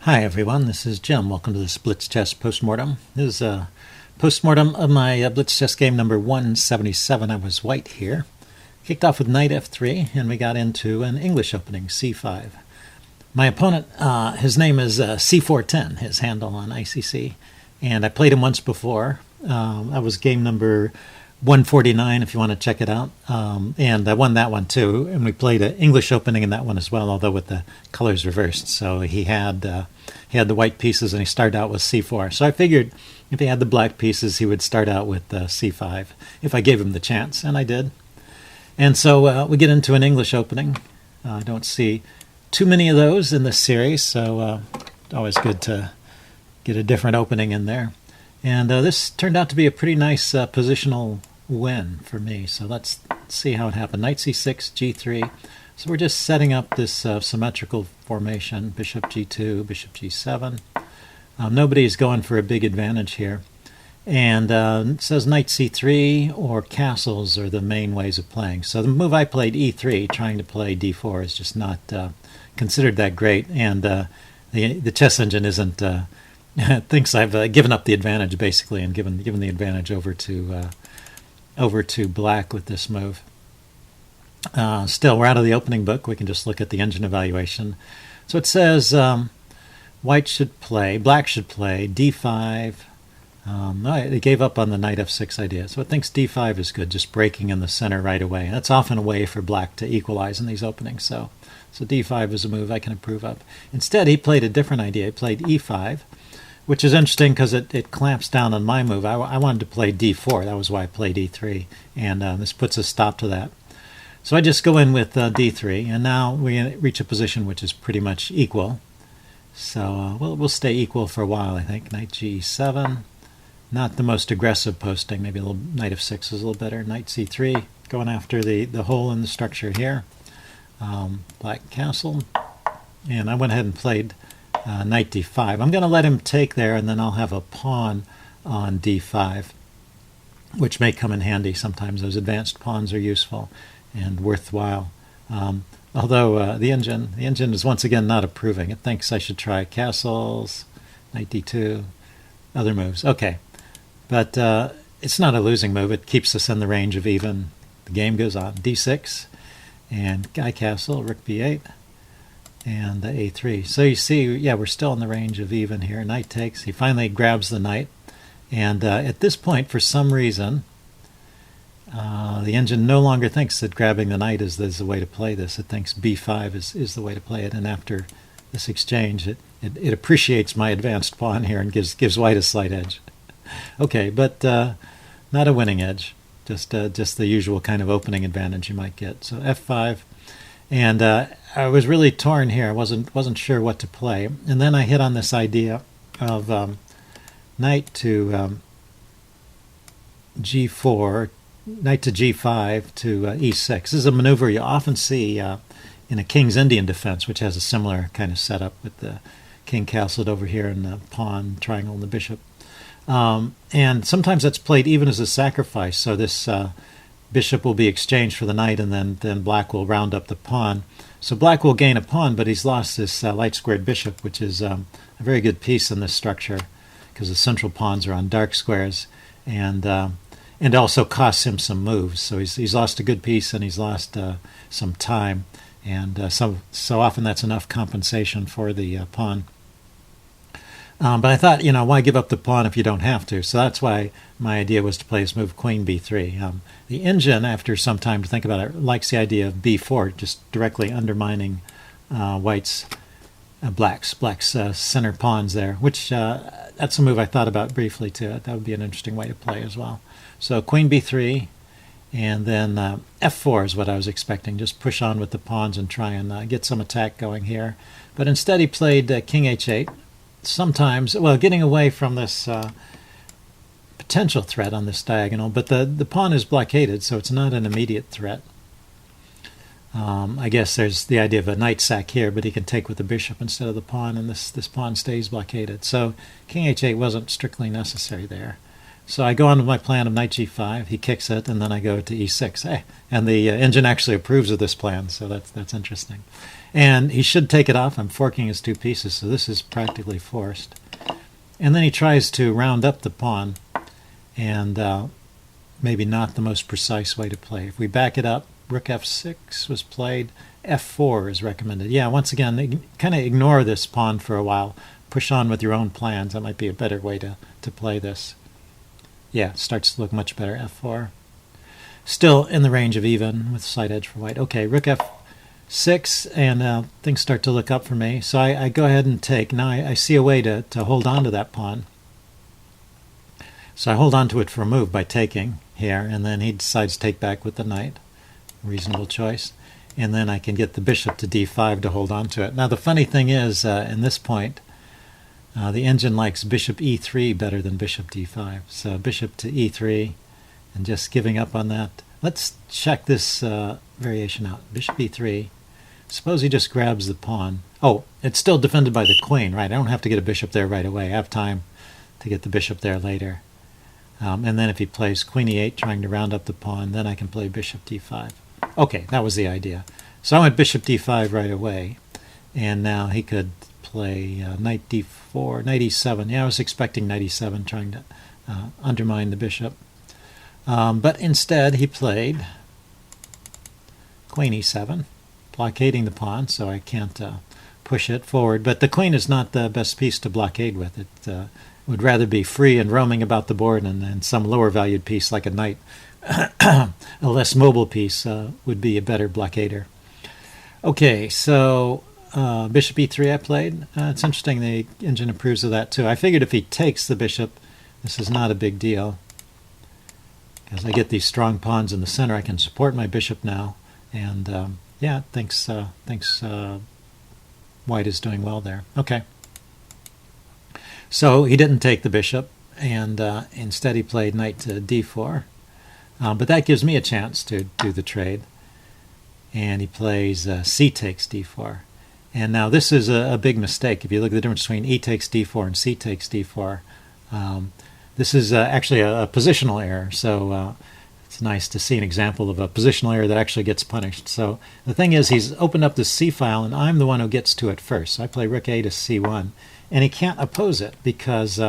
Hi everyone, this is Jim. Welcome to this Blitz chess postmortem. This is a postmortem of my Blitz chess game number 177. I was white here. Kicked off with knight f3, and we got into an English opening, c5. My opponent, his name is c410, his handle on ICC, and I played him once before. That was game number 149, if you want to check it out. And I won that one too, and we played an English opening in that one as well, although with the colors reversed. So he had the white pieces, and he started out with c4. So I figured if he had the black pieces, he would start out with c5 if I gave him the chance, and I did. And so we get into an English opening. I don't see too many of those in this series, so always good to get a different opening in there. And this turned out to be a pretty nice positional win for me. So let's see how it happened. Knight c6, g3. So we're just setting up this symmetrical formation. Bishop g2, bishop g7. Nobody's going for a big advantage here. And it says knight c3 or castles are the main ways of playing. So the move I played, e3, trying to play d4, is just not considered that great. And the chess engine isn't thinks I've given up the advantage basically, and given the advantage over to black with this move. Still, we're out of the opening book. We can just look at the engine evaluation. So it says black should play d5. No, they gave up on the knight f6 idea, so it thinks d5 is good, just breaking in the center right away. That's often a way for black to equalize in these openings, so d5 is a move I can approve of. Instead, he played a different idea. He played e5, which is interesting because it clamps down on my move. I wanted to play d4. That was why I played e3, and this puts a stop to that. So I just go in with d3, and now we reach a position which is pretty much equal. So we'll stay equal for a while, I think. Knight g7. Not the most aggressive posting. Maybe a little knight f6 is a little better. Knight c3, going after the hole in the structure here. Black castle. And I went ahead and played knight d5. I'm going to let him take there, and then I'll have a pawn on d5, which may come in handy. Sometimes those advanced pawns are useful and worthwhile. Although the engine is once again not approving. It thinks I should try castles, knight d2, other moves. Okay. But it's not a losing move. It keeps us in the range of even. The game goes on. d6 and guy castle, rook b8, and a3. So you see, yeah, we're still in the range of even here. Knight takes. He finally grabs the knight. And at this point, for some reason, the engine no longer thinks that grabbing the knight is the way to play this. It thinks b5 is the way to play it. And after this exchange, it appreciates my advanced pawn here and gives white a slight edge. Okay, but not a winning edge, just the usual kind of opening advantage you might get. So f5, and I was really torn here. I wasn't sure what to play, and then I hit on this idea of knight to g4, knight to g5 to e6. This is a maneuver you often see in a King's Indian defense, which has a similar kind of setup with the king castled over here and the pawn triangle and the bishop. And sometimes that's played even as a sacrifice. So this bishop will be exchanged for the knight, and then black will round up the pawn. So black will gain a pawn, but he's lost this light squared bishop, which is a very good piece in this structure because the central pawns are on dark squares, and also costs him some moves. So he's lost a good piece, and he's lost some time, and so often that's enough compensation for the pawn. But I thought, why give up the pawn if you don't have to? So that's why my idea was to play this move, queen b3. The engine, after some time to think about it, likes the idea of b4, just directly undermining black's center pawns there, which that's a move I thought about briefly too. That would be an interesting way to play as well. So queen b3, and then f4 is what I was expecting. Just push on with the pawns and try and get some attack going here. But instead he played king h8. Sometimes, getting away from this potential threat on this diagonal, but the pawn is blockaded, so it's not an immediate threat. I guess there's the idea of a knight sack here, but he can take with the bishop instead of the pawn, and this pawn stays blockaded. So king h8 wasn't strictly necessary there. So I go on with my plan of knight g5. He kicks it, and then I go to e6. Hey, and the engine actually approves of this plan, so that's interesting. And he should take it off. I'm forking his two pieces, so this is practically forced. And then he tries to round up the pawn, and maybe not the most precise way to play. If we back it up, rook f6 was played. f4 is recommended. Yeah, once again, kind of ignore this pawn for a while. Push on with your own plans. That might be a better way to play this. Yeah, it starts to look much better, f4. Still in the range of even with side edge for white. Okay, rook f6, and things start to look up for me. So I go ahead and take. Now I see a way to hold on to that pawn. So I hold on to it for a move by taking here, and then he decides to take back with the knight. Reasonable choice. And then I can get the bishop to d5 to hold on to it. Now the funny thing is, in this point, the engine likes bishop e3 better than bishop d5. So bishop to e3, and just giving up on that. Let's check this variation out. Bishop e3. Suppose he just grabs the pawn. Oh, it's still defended by the queen, right? I don't have to get a bishop there right away. I have time to get the bishop there later. And then if he plays queen e8, trying to round up the pawn, then I can play bishop d5. Okay, that was the idea. So I went bishop d5 right away, and now he could play knight d4, knight e7. Yeah, I was expecting knight e7, trying to undermine the bishop. But instead he played queen e7, blockading the pawn, so I can't push it forward. But the queen is not the best piece to blockade with. It would rather be free and roaming about the board, and some lower valued piece like a knight, a less mobile piece, would be a better blockader. Okay, so bishop e3 I played. It's interesting the engine approves of that too. I figured if he takes the bishop, this is not a big deal. Because I get these strong pawns in the center, I can support my bishop now. And yeah, thinks white is doing well there. Okay. So he didn't take the bishop, and instead he played knight to d4. But that gives me a chance to do the trade. And he plays c takes d4. And now this is a big mistake. If you look at the difference between e takes d4 and c takes d4, this is actually a positional error. So it's nice to see an example of a positional error that actually gets punished. So the thing is, he's opened up the c file, and I'm the one who gets to it first. So I play rook a to c1. And he can't oppose it because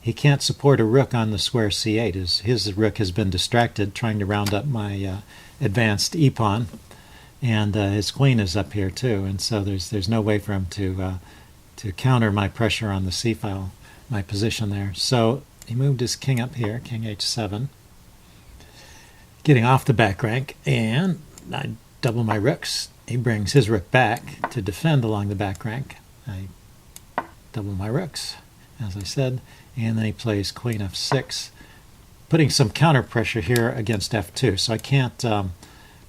he can't support a rook on the square c8. His rook has been distracted trying to round up my advanced e-pawn. And his queen is up here too, and so there's no way for him to counter my pressure on the c file, my position there. So he moved his king up here, king h7, getting off the back rank, and I double my rooks. He brings his rook back to defend along the back rank. I double my rooks, as I said, and then he plays queen f6, putting some counter pressure here against f2. So I can't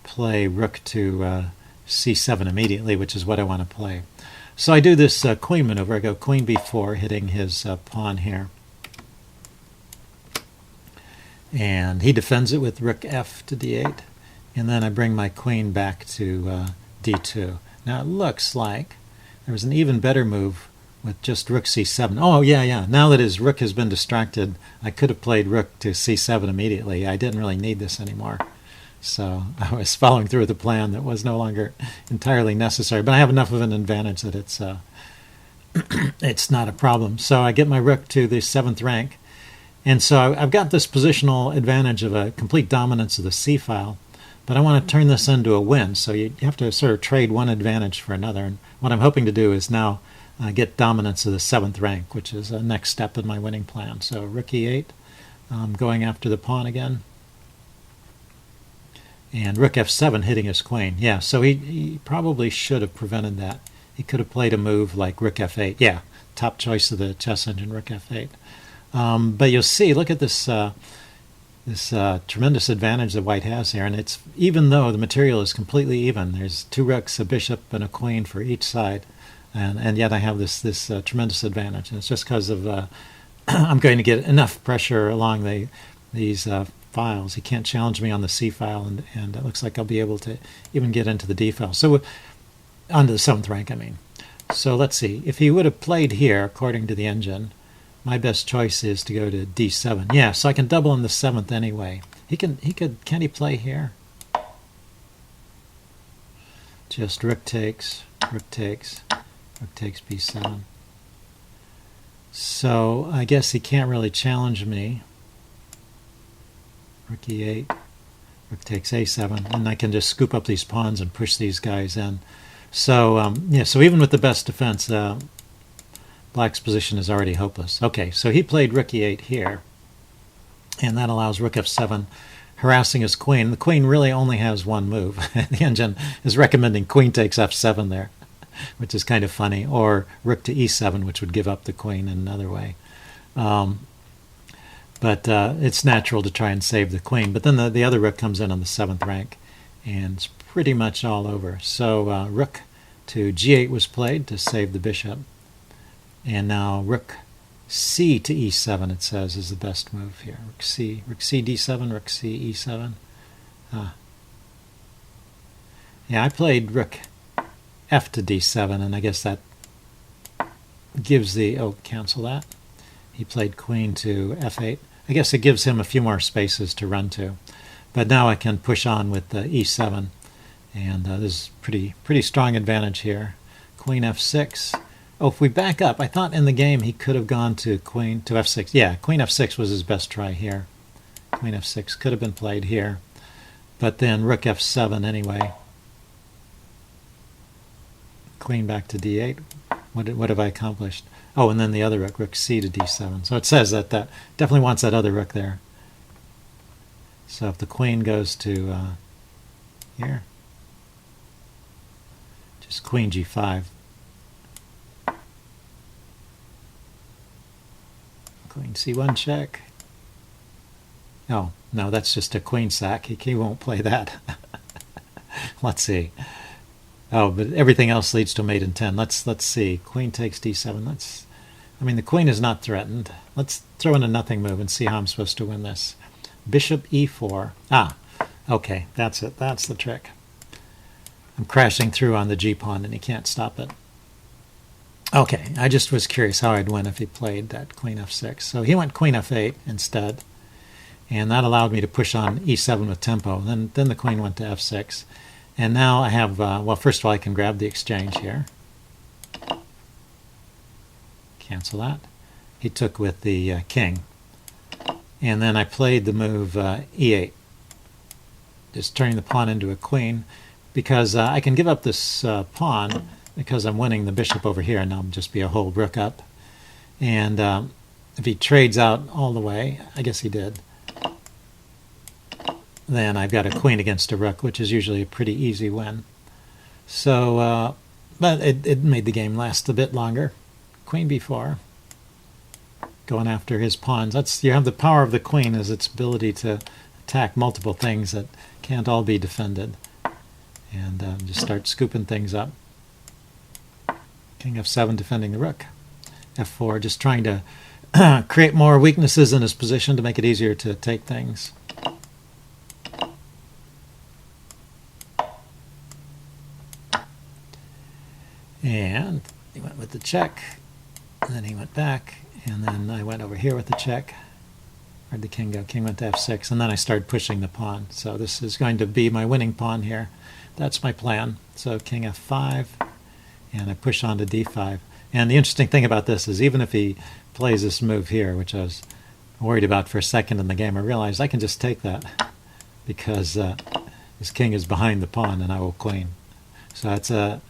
play rook to c7 immediately, which is what I want to play. So I do this queen maneuver. I go queen b4, hitting his pawn here. And he defends it with rook f to d8. And then I bring my queen back to d2. Now it looks like there was an even better move with just rook c7. Oh, yeah. Now that his rook has been distracted, I could have played rook to c7 immediately. I didn't really need this anymore. So I was following through with a plan that was no longer entirely necessary. But I have enough of an advantage that it's not a problem. So I get my rook to the 7th rank. And so I've got this positional advantage of a complete dominance of the c file. But I want to turn this into a win. So you have to sort of trade one advantage for another. And what I'm hoping to do is now get dominance of the 7th rank, which is a next step in my winning plan. So rook e8, going after the pawn again. And rook f7 hitting his queen. Yeah, so he probably should have prevented that. He could have played a move like rook f8. Yeah, top choice of the chess engine, rook f8. But you'll see, look at this tremendous advantage that white has here. And it's even though the material is completely even, there's two rooks, a bishop, and a queen for each side. And yet I have this tremendous advantage. And it's just because of I'm going to get enough pressure along these files. He can't challenge me on the C file, and it looks like I'll be able to even get into the D file. So onto the 7th rank, I mean. So let's see. If he would have played here, according to the engine, my best choice is to go to d7. Yeah, so I can double in the 7th anyway. Can't he play here? Just rook takes b7. So I guess he can't really challenge me. Rook e8, rook takes a7, and I can just scoop up these pawns and push these guys in. So yeah, so even with the best defense, black's position is already hopeless. Okay, so he played rook e8 here, and that allows rook f7, harassing his queen. The queen really only has one move. The engine is recommending queen takes f7 there, which is kind of funny, or rook to e7, which would give up the queen in another way. But it's natural to try and save the queen. But then the other rook comes in on the 7th rank, and it's pretty much all over. So rook to g8 was played to save the bishop. And now rook c to e7, it says, is the best move here. Rook c d7, rook c e7. Yeah, I played rook f to d7, and I guess that gives the... Oh, cancel that. He played queen to f8. I guess it gives him a few more spaces to run to. But now I can push on with e7, and this is pretty strong advantage here. Queen f6. Oh, if we back up, I thought in the game he could have gone to queen to f6. Yeah, queen f6 was his best try here. Queen f6 could have been played here. But then rook f7 anyway. Queen back to d8. What have I accomplished? Oh, and then the other rook c to d7. So it says that definitely wants that other rook there. So if the queen goes to here, just queen g5. Queen c1 check. Oh, no, that's just a queen sack. He won't play that. Let's see. Oh, but everything else leads to mate in 10. Let's see. Queen takes d7. I mean, the queen is not threatened. Let's throw in a nothing move and see how I'm supposed to win this. Bishop e4. Ah, okay, that's it. That's the trick. I'm crashing through on the g-pawn, and he can't stop it. Okay, I just was curious how I'd win if he played that queen f6. So he went queen f8 instead, and that allowed me to push on e7 with tempo. Then the queen went to f6. And now I have, well, first of all, I can grab the exchange here. Cancel that. He took with the king. And then I played the move e8, just turning the pawn into a queen, because I can give up this pawn because I'm winning the bishop over here, and I'll just be a whole rook up. And if he trades out all the way, I guess he did, then I've got a queen against a rook, which is usually a pretty easy win. So, but it made the game last a bit longer. Queen b4, going after his pawns. You have the power of the queen as its ability to attack multiple things that can't all be defended. And just start scooping things up. King f7 defending the rook. f4 just trying to create more weaknesses in his position to make it easier to take things. And he went with the check, and then he went back, and then I went over here with the check. Where'd the king go? King went to f6, and then I started pushing the pawn. So this is going to be my winning pawn here. That's my plan. So king f5, and I push on to d5. And the interesting thing about this is even if he plays this move here, which I was worried about for a second in the game, I realized I can just take that because his king is behind the pawn, and I will queen. So it's a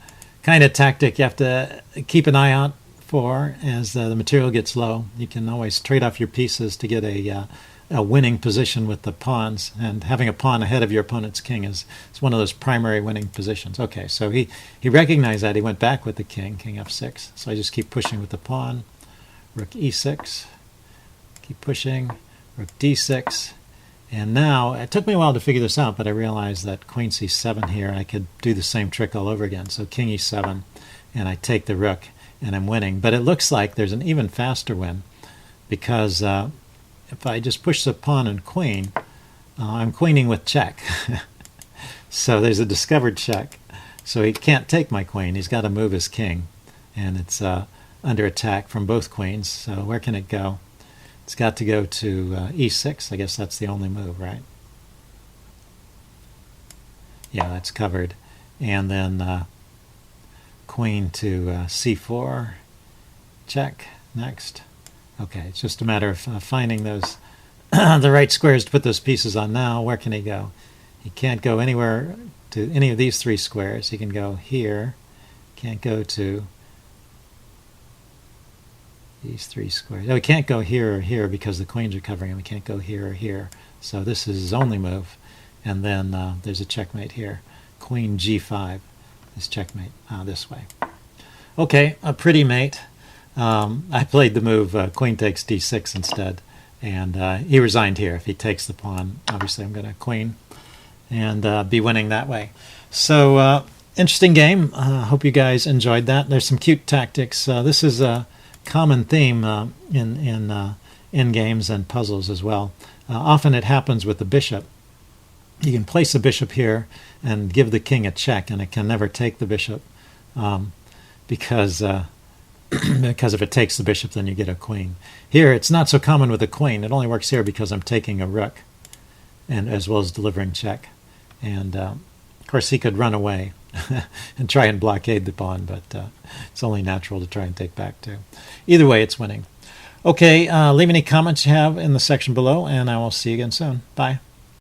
kind of tactic you have to keep an eye out for as the material gets low. You can always trade off your pieces to get a winning position with the pawns, and having a pawn ahead of your opponent's king is one of those primary winning positions. Okay, so he recognized that. He went back with the king f6. So I just keep pushing with the pawn. Rook e6. Keep pushing. Rook d6. And now, it took me a while to figure this out, but I realized that queen c7 here, I could do the same trick all over again. So king e7, and I take the rook, and I'm winning. But it looks like there's an even faster win, because if I just push the pawn and queen, I'm queening with check. So there's a discovered check. So he can't take my queen. He's got to move his king. And it's under attack from both queens. So where can it go? It's got to go to e6. I guess that's the only move, right? Yeah, that's covered. And then queen to c4. Check. Next. Okay, it's just a matter of finding those the right squares to put those pieces on now. Where can he go? He can't go anywhere to any of these 3 squares. He can go here. Can't go to these 3 squares. No, he can't go here or here because the queens are covering him. He can't go here or here. So this is his only move. And then there's a checkmate here. Queen g5 is checkmate this way. Okay, a pretty mate. I played the move queen takes d6 instead, and he resigned here. If he takes the pawn, obviously I'm going to queen and be winning that way. So interesting game. Hope you guys enjoyed that. There's some cute tactics. This is a common theme in games and puzzles as well. Often it happens with the bishop. You can place a bishop here and give the king a check, and it can never take the bishop because because if it takes the bishop, then you get a queen. Here, it's not so common with a queen. It only works here because I'm taking a rook, and as well as delivering check. And of course, he could run away and try and blockade the pawn, but it's only natural to try and take back too. Either way, it's winning. Okay, leave any comments you have in the section below, and I will see you again soon. Bye.